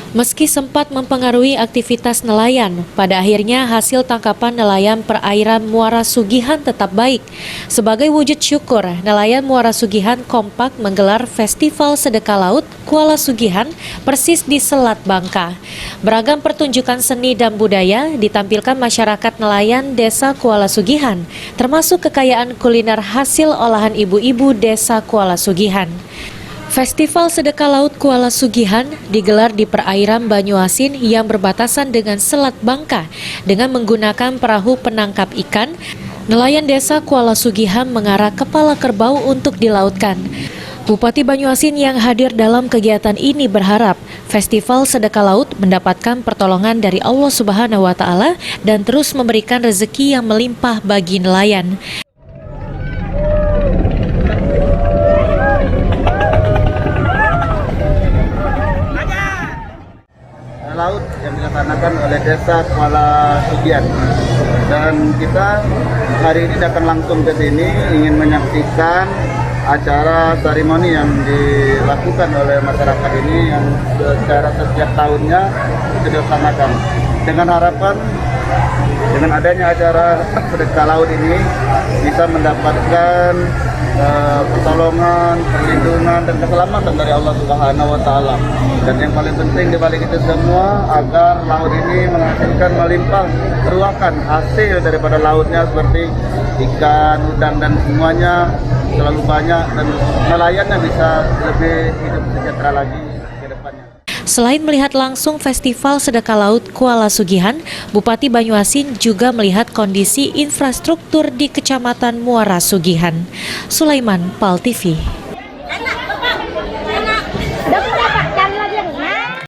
Meski sempat mempengaruhi aktivitas nelayan, pada akhirnya hasil tangkapan nelayan perairan Muara Sugihan tetap baik. Sebagai wujud syukur, nelayan Muara Sugihan kompak menggelar Festival Sedekah Laut Kuala Sugihan persis di Selat Bangka. Beragam pertunjukan seni dan budaya ditampilkan masyarakat nelayan Desa Kuala Sugihan, termasuk kekayaan kuliner hasil olahan ibu-ibu Desa Kuala Sugihan. Festival Sedekah Laut Kuala Sugihan digelar di perairan Banyuasin yang berbatasan dengan Selat Bangka. Dengan menggunakan perahu penangkap ikan, nelayan Desa Kuala Sugihan mengarah kepala kerbau untuk dilautkan. Bupati Banyuasin yang hadir dalam kegiatan ini berharap Festival Sedekah Laut mendapatkan pertolongan dari Allah Subhanahu wa Ta'ala dan terus memberikan rezeki yang melimpah bagi nelayan. Laut yang dilaksanakan oleh Desa Kuala Sugihan, dan kita hari ini akan langsung ke sini ingin menyaksikan acara seremoni yang dilakukan oleh masyarakat ini yang secara setiap tahunnya dilaksanakan dengan harapan dengan adanya acara sedekah laut ini bisa mendapatkan pertolongan, perlindungan dan keselamatan dari Allah Subhanahu wa Ta'ala. Dan yang paling penting di balik itu semua agar laut ini menghasilkan melimpah ruakan hasil daripada lautnya seperti ikan, udang dan semuanya selalu banyak dan nelayannya bisa lebih hidup sejahtera lagi ke depannya. Selain melihat langsung Festival Sedekah Laut Kuala Sugihan, Bupati Banyuasin juga melihat kondisi infrastruktur di Kecamatan Muara Sugihan. Sulaiman, PAL TV.